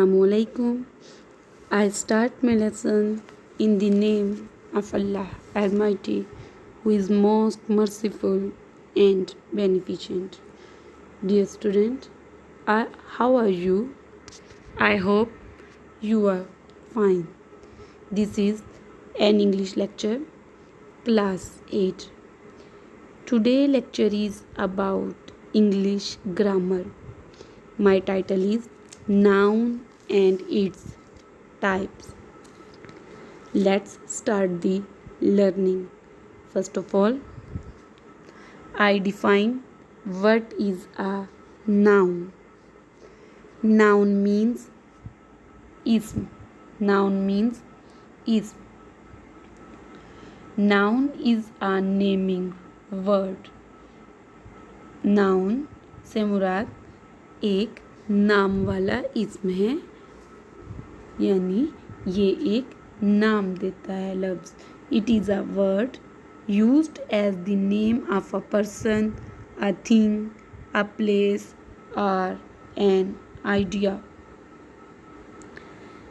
Assalamualaikum. I start my lesson in the name of Allah Almighty, who is most merciful and beneficent. Dear student, how are you? I hope you are fine. This is an English lecture, class 8. Today lecture is about English grammar. My title is Noun and its types. Let's start the learning. First of all, I define what is a noun. Noun means ism. Noun means ism. Noun is a naming word. Noun से मुराद एक नाम वाला इस्म है, यानी ये एक नाम देता है लफ्ज़. It is a word used as the name of a person, a thing, a place और एन आइडिया.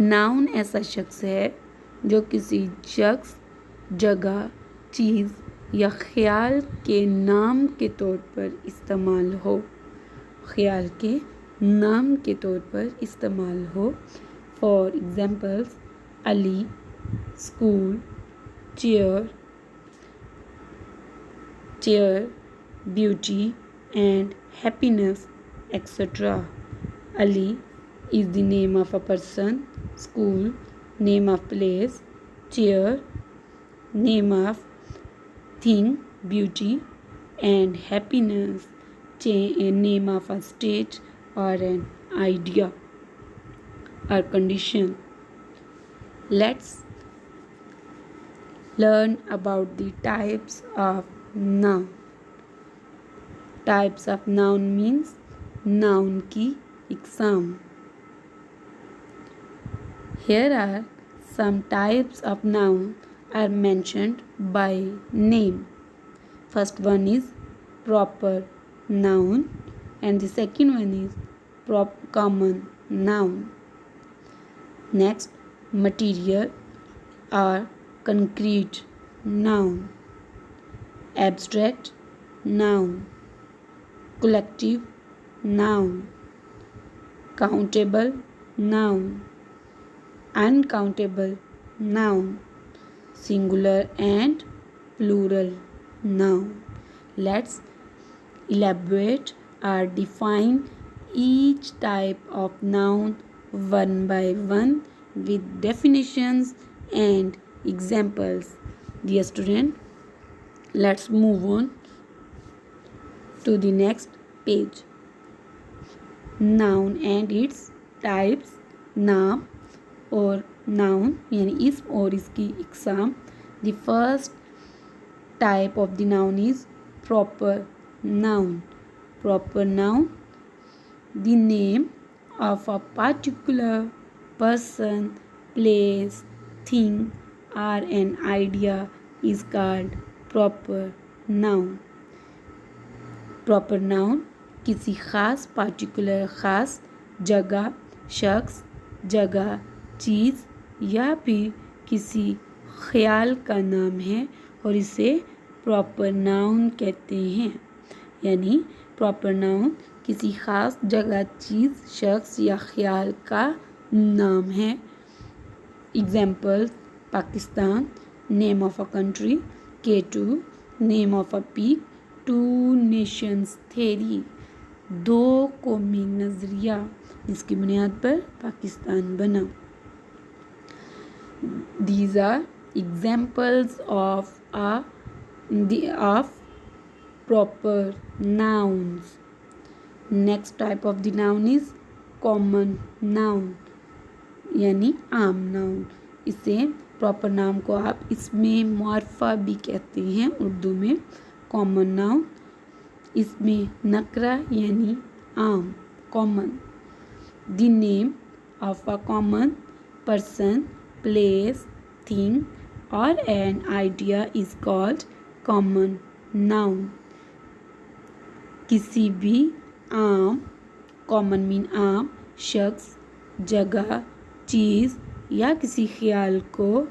नाउन ऐसा शख्स है जो किसी शख्स, जगह, चीज़ या ख्याल के नाम के तौर पर इस्तेमाल हो. ख्याल के नाम के तौर पर इस्तेमाल हो. For examples, Ali, school, chair, beauty and happiness etcetera. Ali is the name of a person, school, name of place, chair, name of thing, beauty, and happiness, name of a state or an idea or condition. Let's learn about the types of noun. Types of noun means noun की इकसाम. Here are some types of noun are mentioned by name. First one is proper noun and the second one is common noun. Next, material or concrete noun, abstract noun, collective noun, countable noun, uncountable noun, singular and plural noun. Let's elaborate or define each type of noun one by one with definitions and examples. Dear student, let's move on to the next page. Noun and its types. नाम और noun यानी इस्म और इसकी इकसाम. The first type of the noun is proper noun. Proper noun, the name of a particular person, place, thing or an idea is called proper noun. Proper noun किसी ख़ास particular ख़ास जगह, शख्स, जगह, चीज़ या फिर किसी ख्याल का नाम है और इसे प्रॉपर नाउन कहते हैं. यानी प्रॉपर नाउन किसी ख़ास जगह, चीज़, शख्स या ख्याल का नाम है. Example, Pakistan, name of a country. K2, name of a peak. 2 Nations theory, 2 कौमी नज़रिया जिसकी बुनियाद पर पाकिस्तान बना. These are examples of proper nouns. Next type of the noun is common noun यानी आम नाउन. इसे प्रॉपर नाउन को आप इसमें मुआरफा भी कहते हैं उर्दू में. कॉमन नाउन इसमें नकरा यानी आम, common. The name of a common person, place, thing और an idea is called common noun. किसी भी आम, कॉमन मीन आम, शख्स, जगह, चीज़ या किसी ख्याल को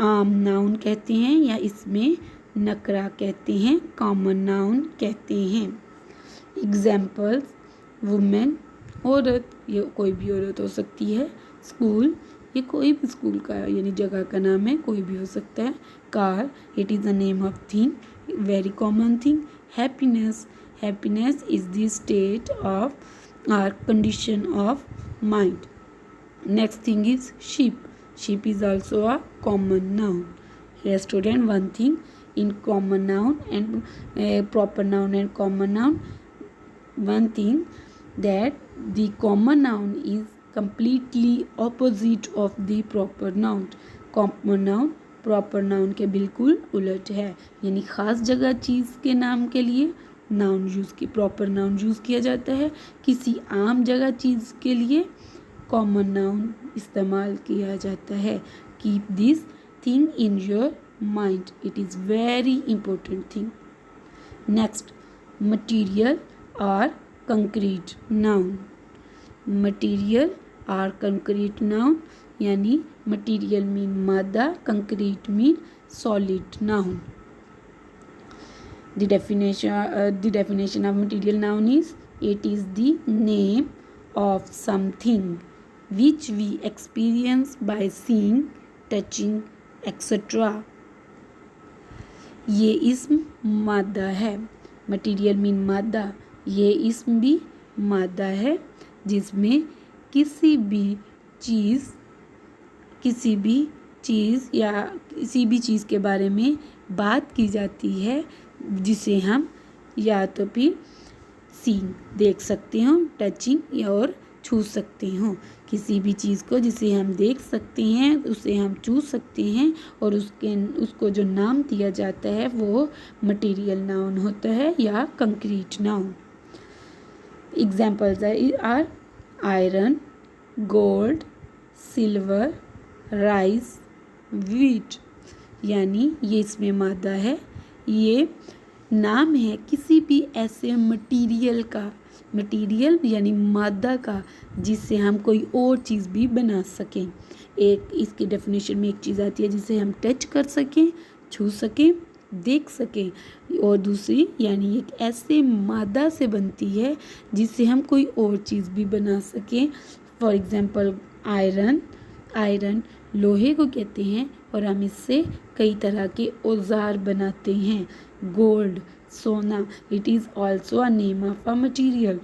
आम नाउन कहते हैं या इसमें नकरा कहते हैं, कॉमन नाउन कहते हैं। एग्जाम्पल्स, वुमेन औरत, ये कोई भी औरत हो सकती है। स्कूल, ये कोई भी स्कूल का यानी जगह का नाम है, कोई भी हो सकता है। Car, it is the name of thing, very common thing. Happiness, happiness is the state of और condition of mind. Next thing is sheep. Sheep is also a common noun. Here student, one thing in common noun and proper noun and common noun. One thing that the common noun is completely opposite of the proper noun. Common noun proper noun के बिल्कुल उलट है, यानी ख़ास जगह चीज़ के नाम के लिए नाउन यूज़ की प्रॉपर नाउन यूज़ किया जाता है। किसी आम जगह चीज़ के लिए कॉमन नाउन इस्तेमाल किया जाता है। Keep this thing in your mind, it is very important thing. Next, material और कंक्रीट नाउन। मटीरियल और कंक्रीट नाउन यानी मटीरियल मीन मादा, concrete mean solid noun. The definition of material noun is, it is the name of something which we experience by seeing, touching, etc. ये इस्म मादा है। Material mean मादा, ये इस्म भी मादा है जिसमें किसी भी चीज़ या किसी भी चीज़ के बारे में बात की जाती है जिसे हम या तो फिर सीइंग देख सकते हो, टचिंग या और छू सकते हो। किसी भी चीज़ को जिसे हम देख सकते हैं उसे हम छू सकते हैं और उसको जो नाम दिया जाता है वो मटेरियल नाउन होता है या concrete noun. Examples are iron, gold, silver, rice, wheat, यानी ये इसमें मादा है। ये नाम है किसी भी ऐसे मटेरियल का, मटेरियल यानी मादा का, जिससे हम कोई और चीज़ भी बना सकें। एक इसकी डेफिनेशन में एक चीज़ आती है जिसे हम टच कर सकें, छू सकें, देख सकें, और दूसरी यानी एक ऐसे मादा से बनती है जिससे हम कोई और चीज़ भी बना सकें। फॉर एग्जांपल आयरन, आयरन लोहे को कहते हैं और हम इससे कई तरह के औजार बनाते हैं। गोल्ड, सोना, it is also a name of a material.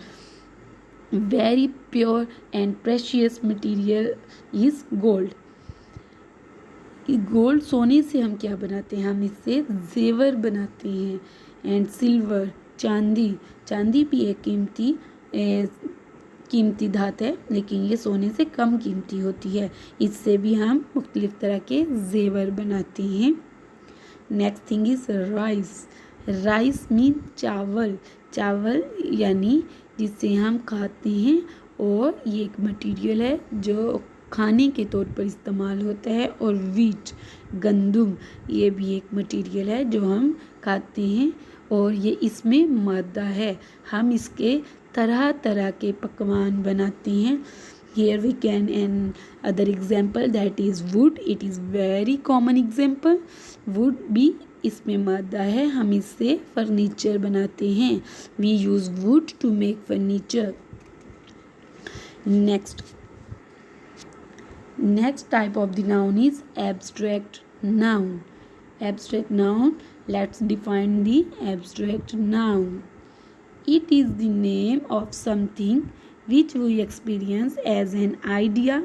Very pure and precious material is gold. Gold, सोने से हम क्या बनाते हैं, हम इससे जेवर बनाते हैं। एंड सिल्वर, चांदी, चांदी भी एक कीमती धात है लेकिन ये सोने से कम कीमती होती है, इससे भी हम मुख्तलिफ तरह के जेवर बनाते हैं। Next thing is rice. Rice mean चावल, चावल यानी जिसे हम खाते हैं और ये एक मटेरियल है जो खाने के तौर पर इस्तेमाल होता है। और व्हीट, गंदुम, ये भी एक मटेरियल है जो हम खाते हैं और ये इसमें मादा है। हम इसके तरह तरह के पकवान बनाते हैं। Here we can an other example that is wood. It is very common example. Wood भी इसमें मादा है, हम इससे फर्नीचर बनाते हैं। We use wood to make furniture. Next type of the noun is abstract noun. Abstract noun, let's define the abstract noun. It is the name of something which we experience as an idea,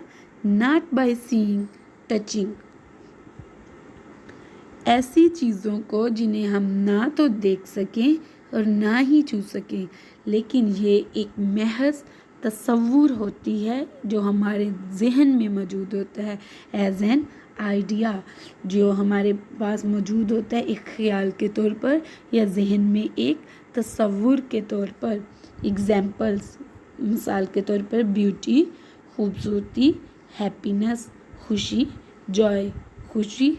not by seeing, touching. ऐसी चीज़ों को जिन्हें हम ना तो देख सकें और ना ही छू सकें, लेकिन ये एक महज तसव्वुर होती है जो हमारे जहन में मौजूद होता है। एज एन आइडिया, जो हमारे पास मौजूद होता है एक ख्याल के तौर पर या जहन में एक तसव्वुर के तौर पर। एग्जाम्पल्स, मिसाल के तौर पर ब्यूटी, खूबसूरती, हैप्पीनेस, खुशी, जॉय, खुशी,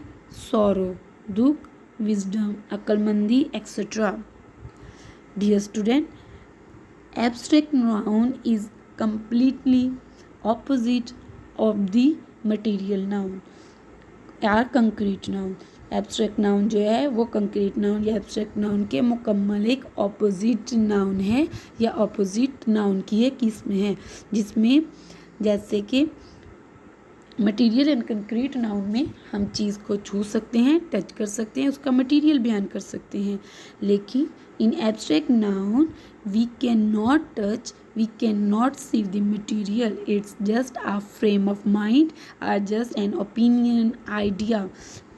सॉरो, दुख, विजडम, अक्लमंदी, et cetera. Dear student, abstract noun is completely opposite of the material noun or concrete noun. Abstract noun जो है वो कंक्रीट नाउन या एब्स्ट्रैक्ट नाउन के मुकम्मल एक ऑपोजिट नाउन है या ऑपोजिट नाउन की एक किस्म है, जिसमें जैसे कि मटेरियल एंड कंक्रीट नाउन में हम चीज़ को छू सकते हैं, टच कर सकते हैं, उसका मटेरियल बयान कर सकते हैं, लेकिन इन abstract noun we can not touch, we can not see the material, it's just a frame of mind और just an opinion idea.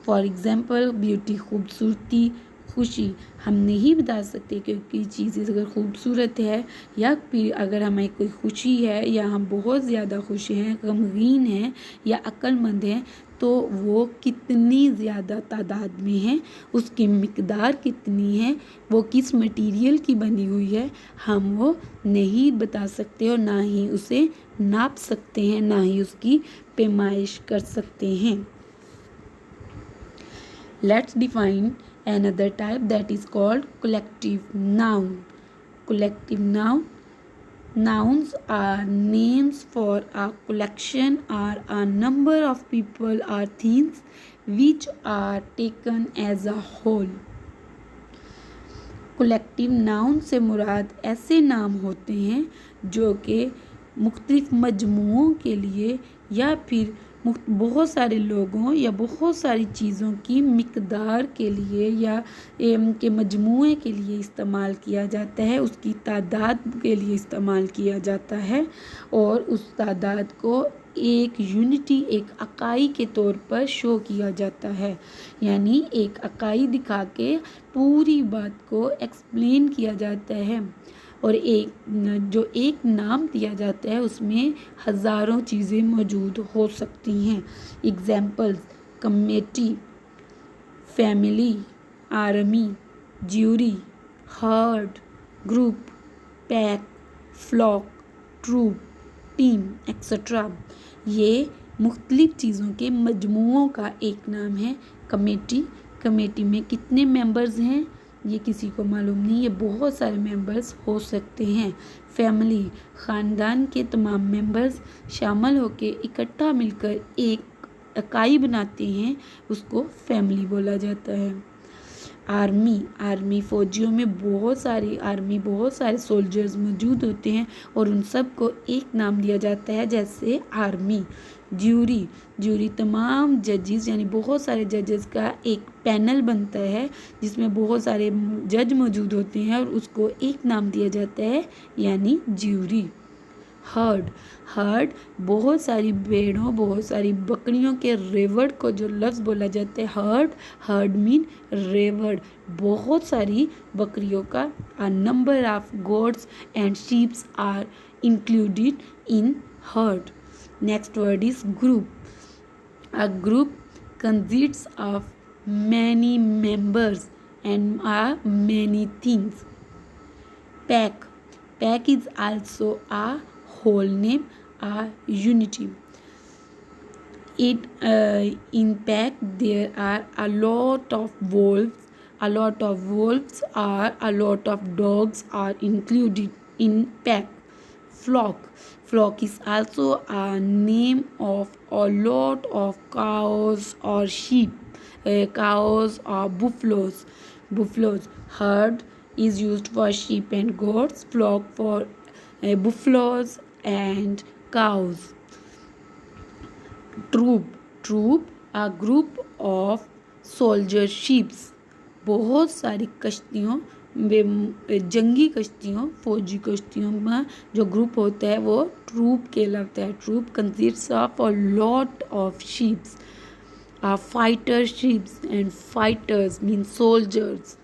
For example beauty, खूबसूरती, खुशी हम नहीं बता सकते क्योंकि चीज़ें अगर खूबसूरत है या फिर अगर हमें कोई खुशी है या हम बहुत ज़्यादा खुश हैं, गमगीन हैं या अक्लमंद हैं, तो वो कितनी ज़्यादा तादाद में है, उसकी मिकदार कितनी है, वो किस मटेरियल की बनी हुई है, हम वो नहीं बता सकते और ना ही उसे नाप सकते हैं, ना ही उसकी पैमाइश कर सकते हैं. Let's define another type that is called collective noun. Collective noun. Nouns are names for a collection or a number of people or things which are taken as a whole. Collective noun से मुराद ऐसे नाम होते हैं जो कि मुख्तलिफ मजमूओं के लिए या फिर बहुत सारे लोगों या बहुत सारी चीज़ों की मिकदार के लिए या के मजमूए के लिए इस्तेमाल किया जाता है, उसकी तादाद के लिए इस्तेमाल किया जाता है और उस तादाद को एक यूनिटी, एक इकाई के तौर पर शो किया जाता है. यानी एक इकाई दिखा के पूरी बात को एक्सप्लेन किया जाता है और एक नाम दिया जाता है उसमें हज़ारों चीज़ें मौजूद हो सकती हैं. Examples: committee, family, army, jury, herd, group, pack, flock, troop, team etcetera. ये मुख्तलिफ चीज़ों के मजमूओं का एक नाम है. कमेटी में कितने मेंबर्स हैं ये किसी को मालूम नहीं, ये बहुत सारे मेंबर्स हो सकते हैं. फैमिली, ख़ानदान के तमाम मेंबर्स शामिल होकर इकट्ठा मिलकर एक इकाई बनाते हैं, उसको फैमिली बोला जाता है. आर्मी फ़ौजियों में बहुत सारे सोल्जर्स मौजूद होते हैं और उन सब को एक नाम दिया जाता है जैसे आर्मी. ज्यूरी तमाम जजेस यानी बहुत सारे जजेस का एक पैनल बनता है जिसमें बहुत सारे जज मौजूद होते हैं और उसको एक नाम दिया जाता है यानी ज्यूरी. हर्ड बहुत सारी भेड़ों, बहुत सारी बकरियों के रेवड़ को जो लफ्ज़ बोला जाता है हर्ड मीन रेवड़, बहुत सारी बकरियों का. A number of goats and sheeps are included in herd. Next word is group. A group consists of many members and are many things. Pack is also a whole name, a unity. In pack there are a lot of wolves. A lot of wolves or a lot of dogs are included in pack. Flock is also a name of a lot of cows or sheep, cows or buffaloes. Herd is used for sheep and goats, flock for buffaloes and cows. Troop a group of soldier ships. बहुत सारी कश्तियों, जंगी कश्तियों, फौजी कश्तियों में जो group होता है वो troop कहलाता है. Troop consists of a lot of ships. Fighter ships and fighters mean soldiers.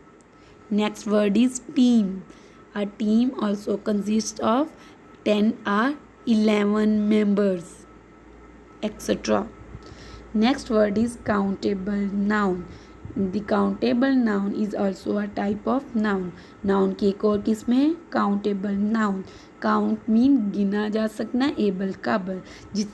Next word is team. A team also consist of 10 or 11 members etc. Next word is countable noun. The countable noun is also a type of noun. Noun की एक और किस्म है countable noun. Count mean गिना जा सकना, able काबल,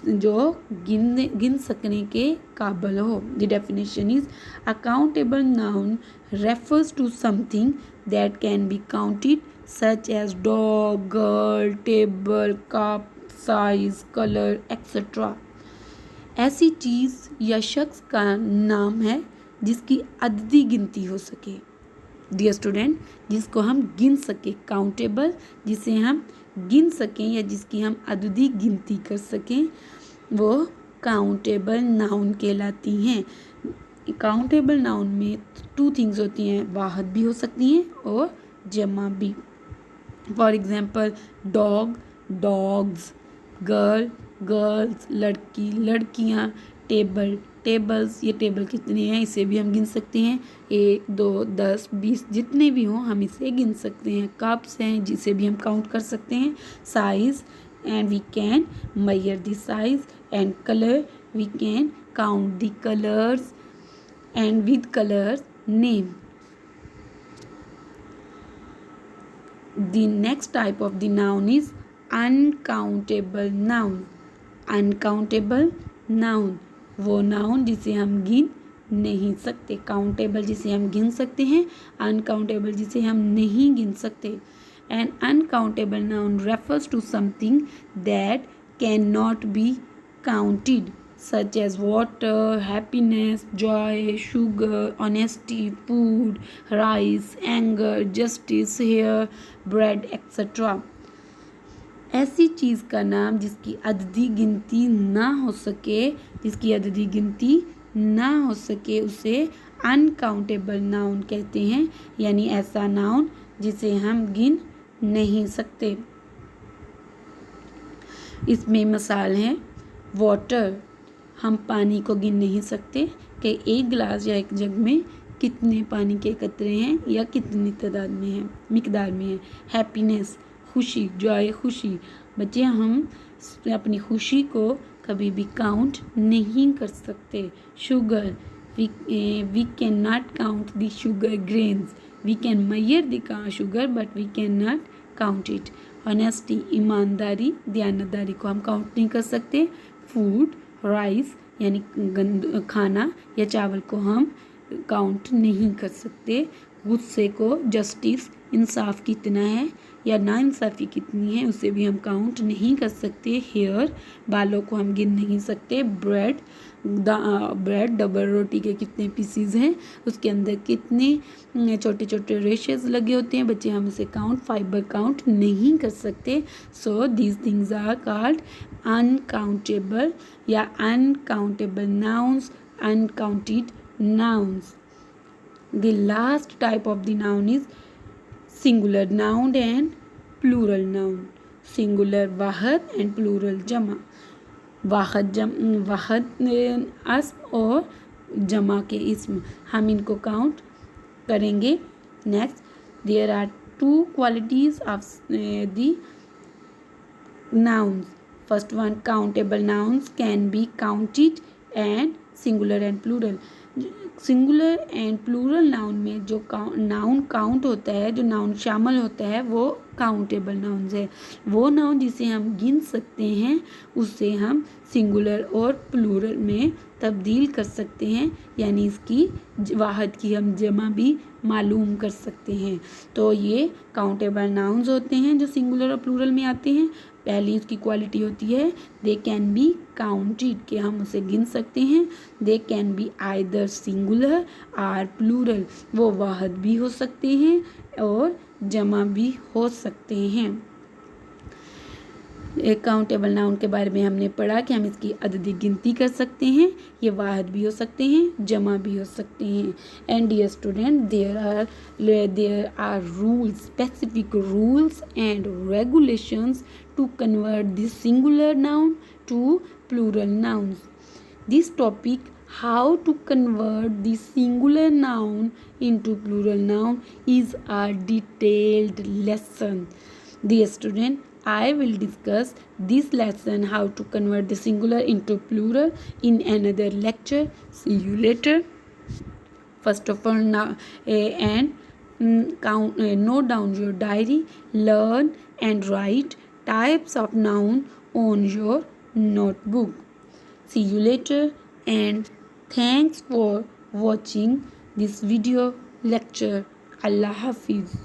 जो गिन सकने के काबल हो. The definition is a countable noun refers to something that can be counted such as dog, girl, table, cup, size, colour etcetera. ऐसी चीज़ या शख्स का नाम है जिसकी अददी गिनती हो सके। डियर स्टूडेंट, जिसको हम गिन सके, काउंटेबल, जिसे हम गिन सकें या जिसकी हम अददी गिनती कर सकें, वो काउंटेबल नाउन कहलाती हैं। काउंटेबल नाउन में 2 थिंग्स होती हैं, वाहद भी हो सकती हैं और जमा भी। For example dog, dogs, girl, girls, लड़की, लड़कियाँ, टेबल, टेबल्स। ये टेबल कितने हैं इसे भी हम गिन सकते हैं, 1, 2, 10, 20 जितने भी हों हम इसे गिन सकते हैं। कप्स हैं जिसे भी हम काउंट कर सकते हैं। Size, and we can measure the size, and color, we can count the colors, and with colors name. The next type of the noun is uncountable noun. Uncountable noun वो noun जिसे हम गिन नहीं सकते। Countable जिसे हम गिन सकते हैं, अनकाउंटेबल जिसे हम नहीं गिन सकते। An uncountable noun refers to something that cannot be counted, such as water, happiness, joy, sugar, honesty, food, rice, anger, justice, hair, bread, etc. ऐसी चीज़ का नाम जिसकी अददी गिनती ना हो सके, जिसकी अददी गिनती ना हो सके, उसे अनकाउंटेबल नाउन कहते हैं। यानी ऐसा नाउन जिसे हम गिन नहीं सकते। इसमें मिसाल हैं वाटर, हम पानी को गिन नहीं सकते कि एक गिलास या एक जग में कितने पानी के कतरे हैं या कितनी तादाद में है, मिकदार में है। हैप्पीनेस, खुशी, जॉय, खुशी। बच्चे, हम अपनी खुशी को कभी भी काउंट नहीं कर सकते। Sugar, we can not count the sugar grains. We can measure the sugar but we can not count it. Honesty, ईमानदारी, दयानतदारी को हम काउंट नहीं कर सकते। फूड, राइस यानी खाना या चावल को हम काउंट नहीं कर सकते। गुस्से को, जस्टिस, इंसाफ कितना है या नाइंसाफ़ी कितनी है, उसे भी हम काउंट नहीं कर सकते। हेयर, बालों को हम गिन नहीं सकते। ब्रेड, डबल रोटी के कितने पीसीज हैं, उसके अंदर कितने छोटे छोटे रेशेस लगे होते हैं, बच्चे हम इसे काउंट, फाइबर काउंट नहीं कर सकते। So these things are called uncountable या uncountable nouns, uncounted nouns. The last type of the noun is singular noun and plural noun. Singular वाहद and plural जमा। वाहद अस्म और जमा के इसम, हम इनको काउंट करेंगे। Next, there are 2 qualities of the nouns. First one, countable nouns can be counted and singular and plural. Singular and plural noun में जो नाउन काउंट होता है, जो नाउन शामिल होता है, वो काउंटेबल नाउन्स है। वो नाउन जिसे हम गिन सकते हैं उसे हम सिंगुलर और प्लूरल में तब्दील कर सकते हैं, यानी इसकी वाहद की हम जमा भी मालूम कर सकते हैं। तो ये काउंटेबल नाउन्स होते हैं जो सिंगुलर और प्लूरल में आते हैं। पहली उसकी क्वालिटी होती है दे कैन बी काउंटेड, कि हम उसे गिन सकते हैं। They can be either singular or plural, वो वाहद भी हो सकते हैं और जमा भी हो सकते हैं। एक काउंटेबल नाउन के बारे में हमने पढ़ा कि हम इसकी अददी गिनती कर सकते हैं, ये वाहद भी हो सकते हैं, जमा भी हो सकते हैं। And dear student, there are rules, specific rules and regulations to convert this singular noun to plural nouns. This topic, how to convert the singular noun into plural noun, is a detailed lesson. Dear student, I will discuss this lesson, how to convert the singular into plural, in another lecture. See you later. First of all, now note down your diary, learn and write types of noun on your notebook. See you later and thanks for watching this video lecture. Allah Hafiz.